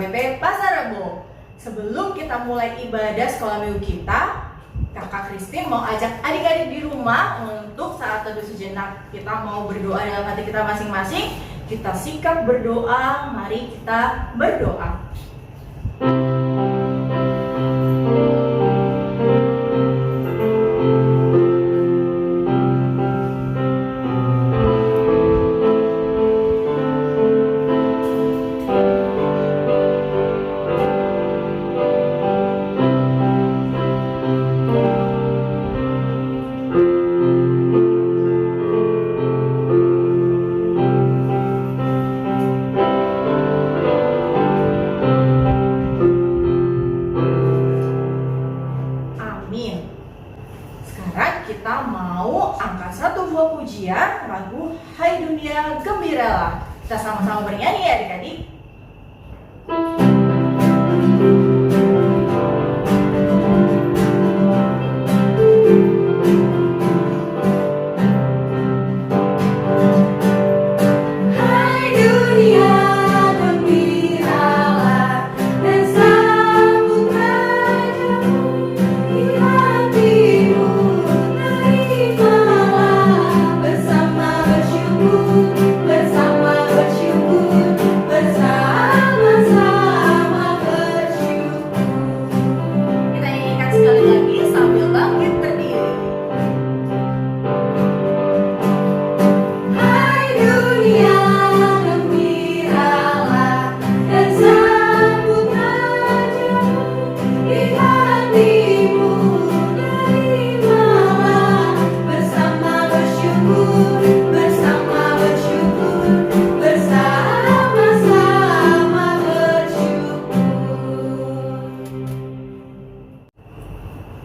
KBP Pasar Rebo. Sebelum kita mulai ibadah sekolah minggu kita, Kakak Christine mau ajak adik-adik di rumah untuk saat teduh sejenak. Kita mau berdoa dalam hati kita masing-masing. Kita sikap berdoa, mari kita berdoa. Sekarang kita mau angkat satu buah pujian lagu Hai Dunia Gembiralah. Kita sama-sama bernyanyi ya adik-adik.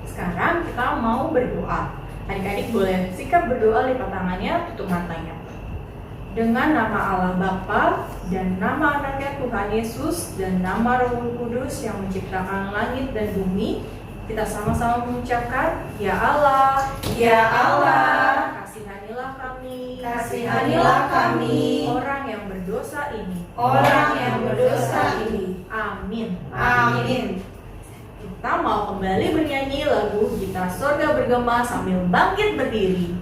Sekarang kita mau berdoa. Adik-adik boleh sikap berdoa, lipat tangannya, tutup matanya. Dengan nama Allah Bapa dan nama anaknya Tuhan Yesus dan nama Roh Kudus yang menciptakan langit dan bumi, kita sama-sama mengucapkan, Ya Allah, Ya Allah, kasihanilah kami, kasihanilah kami, orang yang berdosa ini, orang yang berdosa ini. Amin. Amin. Kita mau kembali bernyanyi lagu Kita Sorga Bergema sambil bangkit berdiri.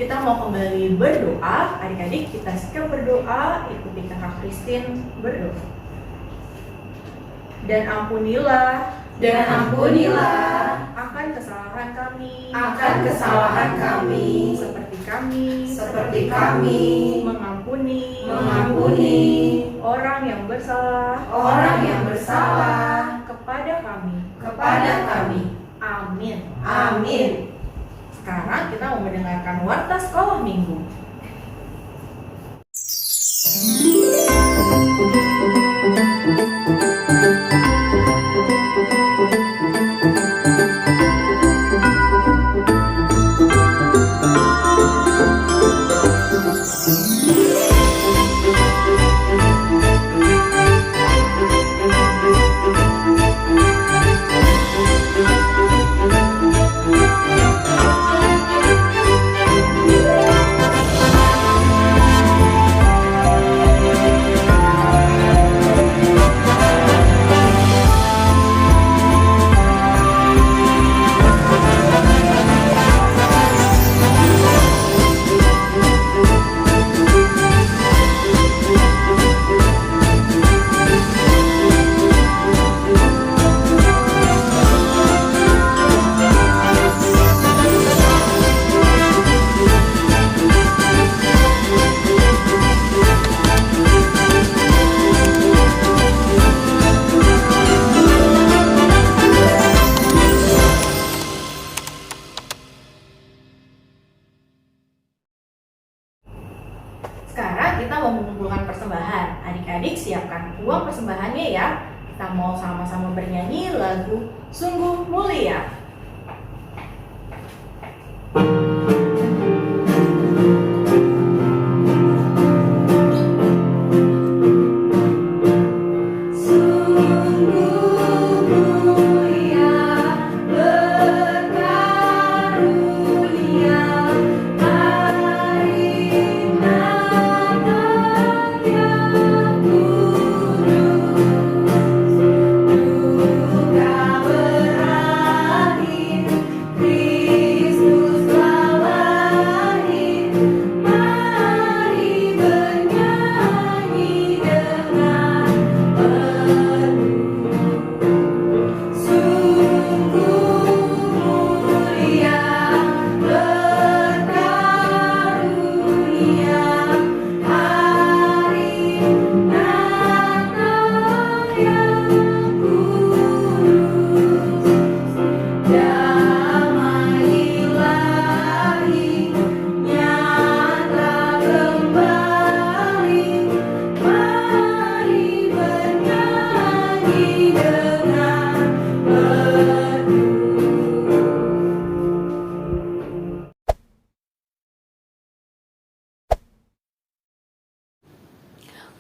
Kita mau kembali berdoa. Adik-adik kita sikap berdoa, ikuti Kakak Christine berdoa. Dan ampunilah akan kesalahan kami, seperti kami mengampuni orang yang bersalah kepada kami. Amin. Sekarang kita mau mendengarkan warta sekolah minggu. persiapannya ya. Kita mau sama-sama bernyanyi lagu Sungguh Mulia.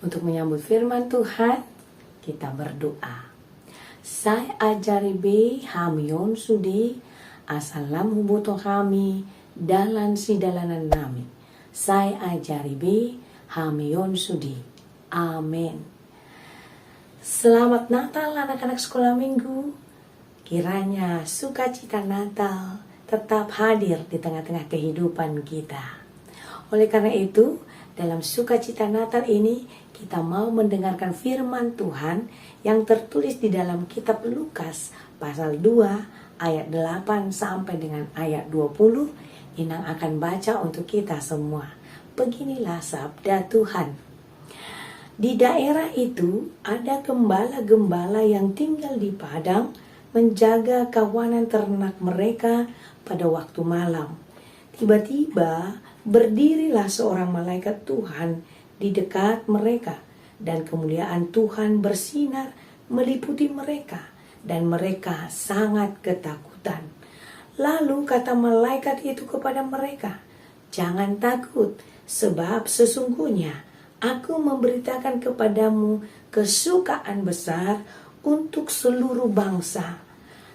Untuk menyambut firman Tuhan, kita berdoa. Saya ajari be hamion sudi asalam hubuto kami dalan si dalanan nami. Saya ajari be hamion sudi. Amin. Selamat Natal anak-anak sekolah minggu. Kiranya sukacita Natal tetap hadir di tengah-tengah kehidupan kita. Oleh karena itu, dalam sukacita Natal ini, kita mau mendengarkan firman Tuhan yang tertulis di dalam kitab Lukas pasal 2 ayat 8 sampai dengan ayat 20. Inang akan baca untuk kita semua. Beginilah sabda Tuhan. Di daerah itu ada gembala-gembala yang tinggal di padang menjaga kawanan ternak mereka pada waktu malam. Tiba-tiba berdirilah seorang malaikat Tuhan di dekat mereka, dan kemuliaan Tuhan bersinar meliputi mereka, dan mereka sangat ketakutan. Lalu kata malaikat itu kepada mereka, "Jangan takut, sebab sesungguhnya aku memberitakan kepadamu kesukaan besar untuk seluruh bangsa.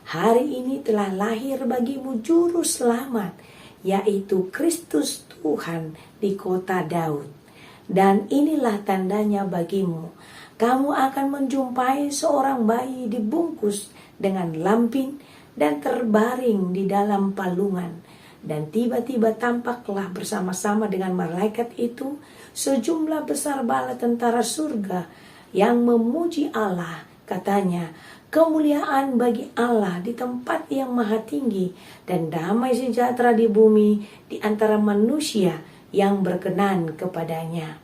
Hari ini telah lahir bagimu juru selamat, yaitu Kristus Tuhan di kota Daud. Dan inilah tandanya bagimu, kamu akan menjumpai seorang bayi dibungkus dengan lampin dan terbaring di dalam palungan. Dan tiba-tiba tampaklah bersama-sama dengan malaikat itu sejumlah besar bala tentara surga yang memuji Allah. Katanya, kemuliaan bagi Allah di tempat yang maha tinggi, dan damai sejahtera di bumi di antara manusia yang berkenan kepadanya."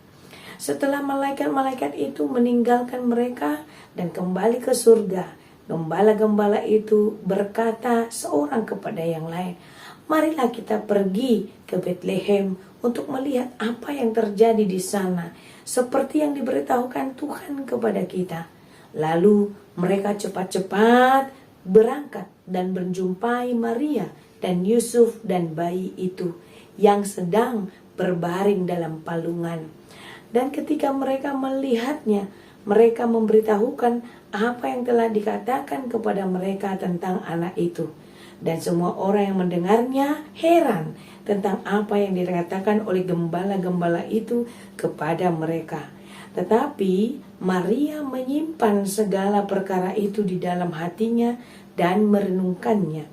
Setelah malaikat-malaikat itu meninggalkan mereka dan kembali ke surga, gembala-gembala itu berkata seorang kepada yang lain, "Marilah kita pergi ke Betlehem untuk melihat apa yang terjadi di sana, seperti yang diberitahukan Tuhan kepada kita." Lalu mereka cepat-cepat berangkat dan berjumpai Maria dan Yusuf dan bayi itu yang sedang berbaring dalam palungan. Dan ketika mereka melihatnya, mereka memberitahukan apa yang telah dikatakan kepada mereka tentang anak itu. Dan semua orang yang mendengarnya heran tentang apa yang dikatakan oleh gembala-gembala itu kepada mereka. Tetapi Maria menyimpan segala perkara itu di dalam hatinya dan merenungkannya.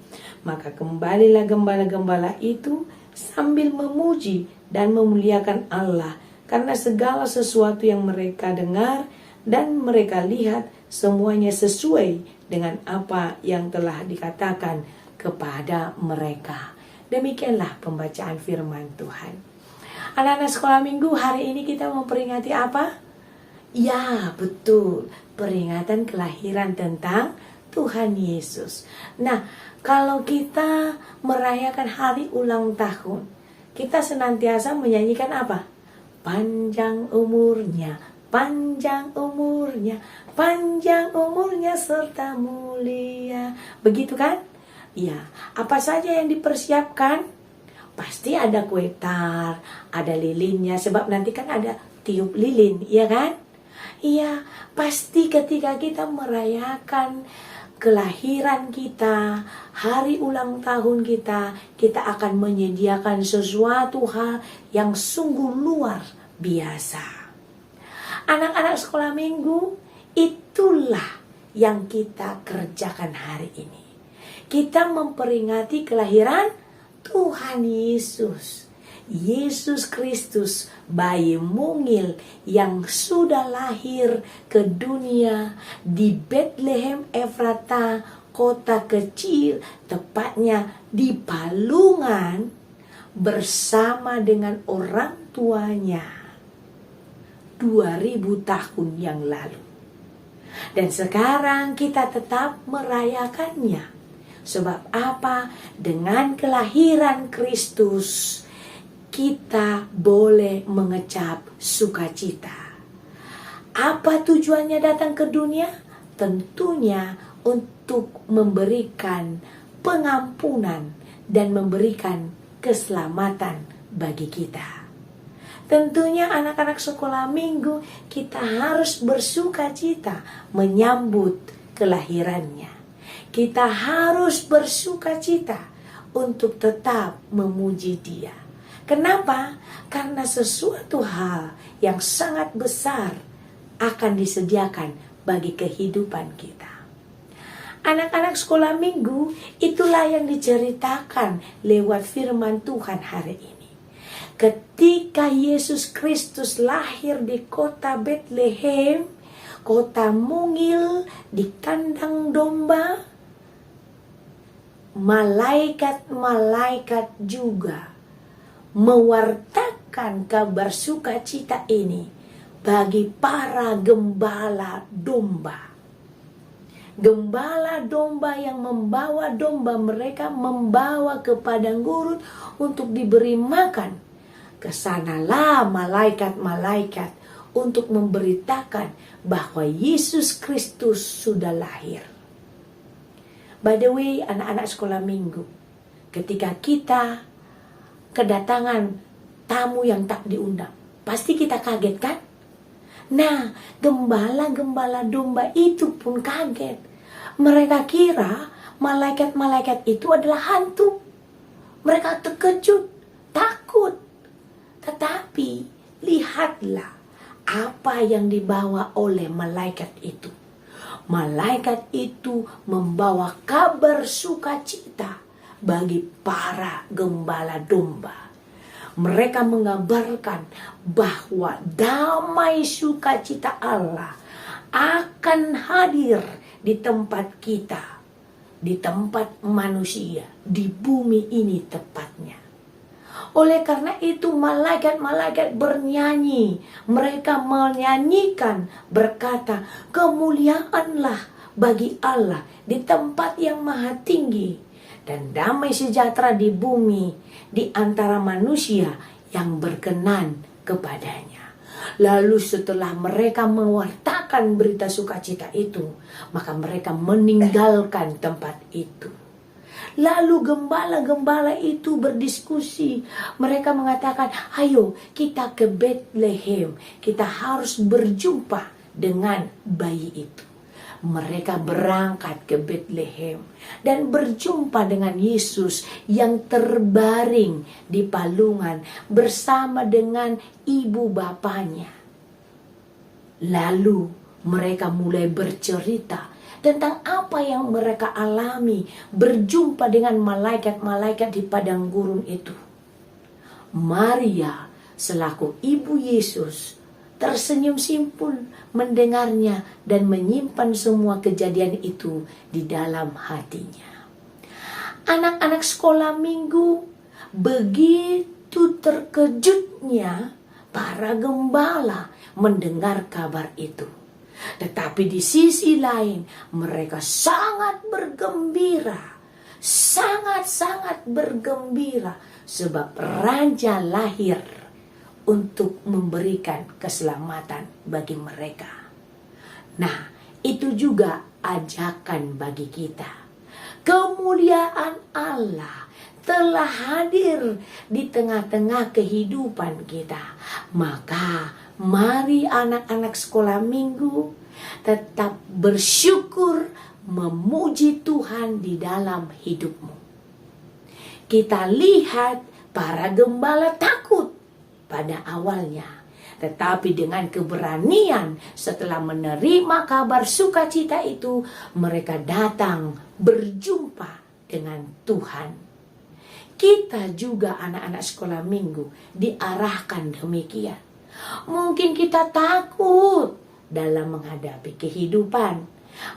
Maka kembalilah gembala-gembala itu sambil memuji dan memuliakan Allah karena segala sesuatu yang mereka dengar dan mereka lihat semuanya sesuai dengan apa yang telah dikatakan kepada mereka. Demikianlah pembacaan firman Tuhan. Anak-anak sekolah minggu, hari ini kita memperingati apa? Ya, betul, peringatan kelahiran tentang Tuhan Yesus. Nah, kalau kita merayakan hari ulang tahun, kita senantiasa menyanyikan apa? Panjang umurnya, panjang umurnya serta mulia. Begitu kan? Ya, apa saja yang dipersiapkan? Pasti ada kue tar, ada lilinnya, sebab nanti kan ada tiup lilin, iya kan? Iya, pasti ketika kita merayakan kelahiran kita, hari ulang tahun kita, kita akan menyediakan sesuatu hal yang sungguh luar biasa. Anak-anak sekolah minggu, itulah yang kita kerjakan hari ini. Kita memperingati kelahiran Tuhan Yesus. Yesus Kristus, bayi mungil yang sudah lahir ke dunia di Bethlehem Efrata, kota kecil, tepatnya di Palungan, bersama dengan orang tuanya 2000 tahun yang lalu. Dan sekarang kita tetap merayakannya. Sebab apa? Dengan kelahiran Kristus, kita boleh mengecap sukacita. Apa tujuannya datang ke dunia? Tentunya untuk memberikan pengampunan dan memberikan keselamatan bagi kita. Tentunya anak-anak sekolah minggu, kita harus bersukacita menyambut kelahirannya. Kita harus bersukacita untuk tetap memuji Dia. Kenapa? Karena sesuatu hal yang sangat besar akan disediakan bagi kehidupan kita. Anak-anak sekolah minggu, itulah yang diceritakan lewat firman Tuhan hari ini. Ketika Yesus Kristus lahir di kota Bethlehem, kota mungil di kandang domba, malaikat-malaikat juga mewartakan kabar sukacita ini bagi para gembala domba. Gembala domba yang membawa domba mereka membawa ke padang gurun untuk diberi makan. Kesanalah malaikat-malaikat untuk memberitakan bahwa Yesus Kristus sudah lahir. By the way, anak-anak sekolah minggu, ketika kita kedatangan tamu yang tak diundang, pasti kita kaget kan? Nah, gembala-gembala domba itu pun kaget. Mereka kira malaikat-malaikat itu adalah hantu. Mereka terkejut, takut. Tetapi lihatlah apa yang dibawa oleh malaikat itu. Malaikat itu membawa kabar sukacita bagi para gembala domba. Mereka mengabarkan bahwa damai sukacita Allah akan hadir di tempat kita, di tempat manusia, di bumi ini tepatnya. Oleh karena itu malaikat-malaikat bernyanyi. Mereka menyanyikan berkata, kemuliaanlah bagi Allah di tempat yang maha tinggi, dan damai sejahtera di bumi di antara manusia yang berkenan kepadanya. Lalu setelah mereka mewartakan berita sukacita itu, maka mereka meninggalkan tempat itu. Lalu gembala-gembala itu berdiskusi. Mereka mengatakan, ayo kita ke Bethlehem. Kita harus berjumpa dengan bayi itu. Mereka berangkat ke Bethlehem dan berjumpa dengan Yesus yang terbaring di palungan bersama dengan ibu bapanya. Lalu mereka mulai bercerita tentang apa yang mereka alami berjumpa dengan malaikat-malaikat di padang gurun itu. Maria selaku ibu Yesus tersenyum simpul mendengarnya dan menyimpan semua kejadian itu di dalam hatinya. Anak-anak sekolah minggu, begitu terkejutnya para gembala mendengar kabar itu. Tetapi di sisi lain mereka sangat bergembira, sangat-sangat bergembira sebab raja lahir untuk memberikan keselamatan bagi mereka. Nah, itu juga ajakan bagi kita. Kemuliaan Allah telah hadir di tengah-tengah kehidupan kita. Maka mari anak-anak sekolah minggu tetap bersyukur memuji Tuhan di dalam hidupmu. Kita lihat para gembala takut pada awalnya. Tetapi dengan keberanian setelah menerima kabar sukacita itu, mereka datang berjumpa dengan Tuhan. Kita juga anak-anak sekolah minggu diarahkan demikian. Mungkin kita takut dalam menghadapi kehidupan.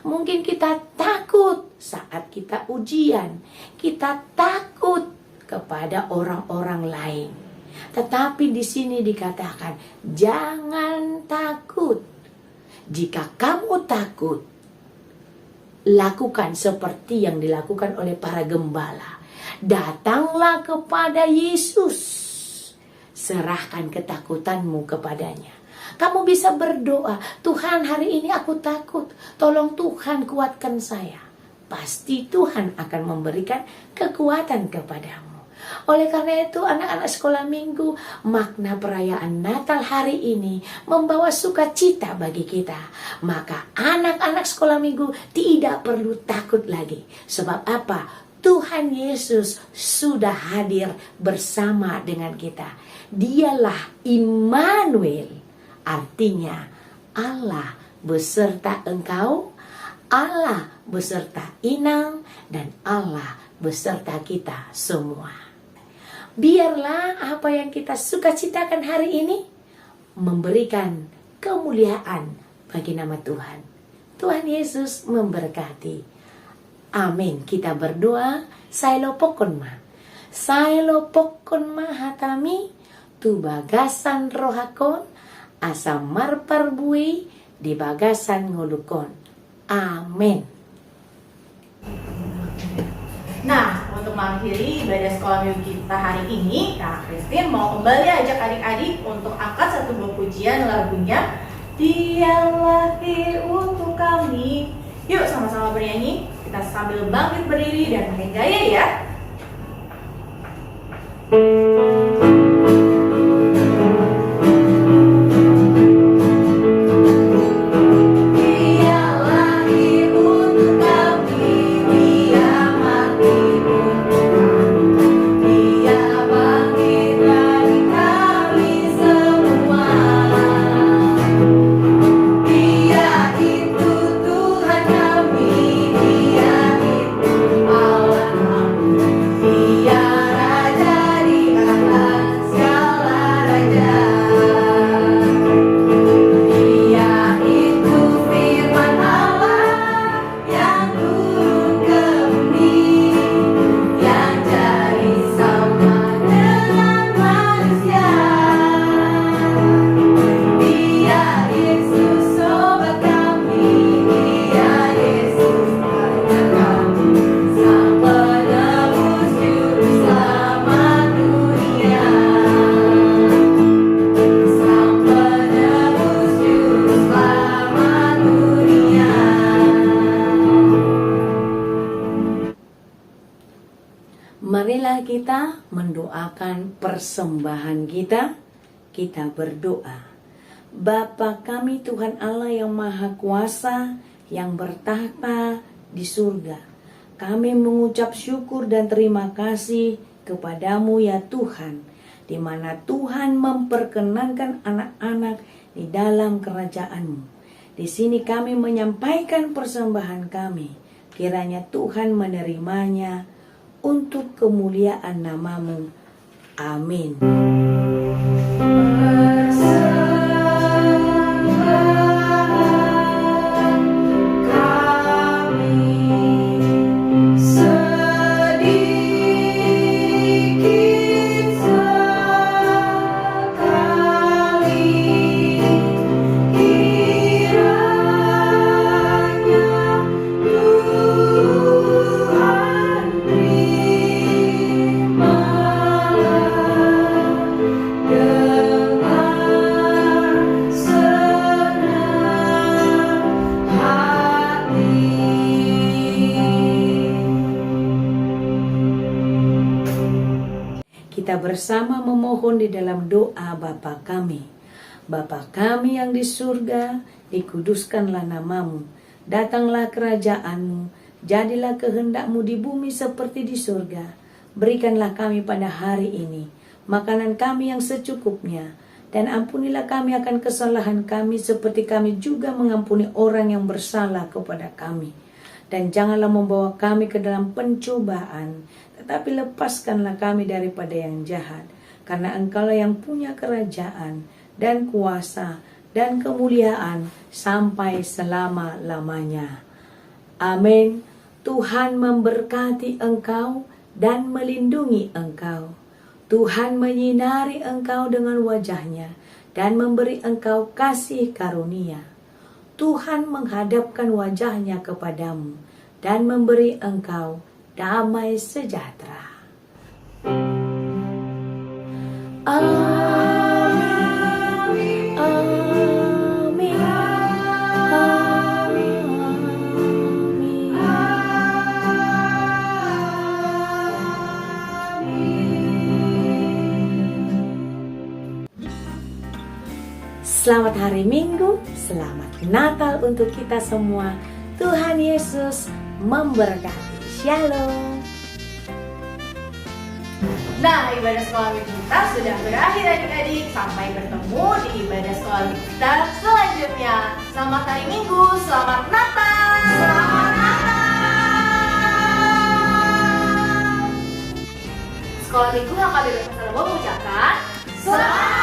Mungkin kita takut saat kita ujian. Kita takut kepada orang-orang lain. Tetapi di sini dikatakan, jangan takut. Jika kamu takut, lakukan seperti yang dilakukan oleh para gembala. Datanglah kepada Yesus. Serahkan ketakutanmu kepadanya. Kamu bisa berdoa, Tuhan hari ini aku takut. Tolong Tuhan kuatkan saya. Pasti Tuhan akan memberikan kekuatan kepadamu. Oleh karena itu anak-anak sekolah minggu, makna perayaan Natal hari ini membawa sukacita bagi kita. Maka anak-anak sekolah minggu tidak perlu takut lagi. Sebab apa? Tuhan Yesus sudah hadir bersama dengan kita. Dialah Immanuel, artinya Allah beserta engkau, Allah beserta Inang, dan Allah beserta kita semua. Biarlah apa yang kita sukacitakan hari ini memberikan kemuliaan bagi nama Tuhan. Tuhan Yesus memberkati. Amin. Kita berdoa. Sailo pokonma. Sailo pokonma hatami. Tu bagasan rohakon. Asam marpar bui. Di bagasan ngulukon. Amin. Nah, untuk mengakhiri ibadah sekolah minggu kita hari ini, Kak Christine mau kembali ajak adik-adik untuk angkat satu buah pujian lagunya Dia Lahir Untuk Kami. Yuk sama-sama bernyanyi, kita sambil bangkit berdiri dan makin gaya ya. Marilah kita mendoakan persembahan kita. Kita berdoa. Bapa kami Tuhan Allah yang Maha Kuasa, yang bertahta di surga. Kami mengucap syukur dan terima kasih kepadamu ya Tuhan, di mana Tuhan memperkenankan anak-anak di dalam kerajaan-Mu. Di sini kami menyampaikan persembahan kami. Kiranya Tuhan menerimanya untuk kemuliaan nama-Mu. Amin. Terima kita bersama memohon di dalam doa Bapa kami. Bapa kami yang di surga, dikuduskanlah namamu. Datanglah kerajaanmu, jadilah kehendakmu di bumi seperti di surga. Berikanlah kami pada hari ini makanan kami yang secukupnya, dan ampunilah kami akan kesalahan kami seperti kami juga mengampuni orang yang bersalah kepada kami. Dan janganlah membawa kami ke dalam pencobaan, tetapi lepaskanlah kami daripada yang jahat. Karena Engkaulah yang punya kerajaan dan kuasa dan kemuliaan sampai selama-lamanya. Amin. Tuhan memberkati engkau dan melindungi engkau. Tuhan menyinari engkau dengan wajahnya dan memberi engkau kasih karunia. Tuhan menghadapkan wajahnya kepadamu dan memberi engkau damai sejahtera. Amin. Amin. Selamat hari Minggu, selamat Natal untuk kita semua. Tuhan Yesus memberkati. Shalom. Nah, ibadah sekolah minggu kita sudah berakhir adik-adik. Sampai bertemu di ibadah sekolah minggu kita selanjutnya. Selamat hari Minggu, selamat Natal. Selamat Natal. Sekolah minggu yang kami bersama mengucapkan selamat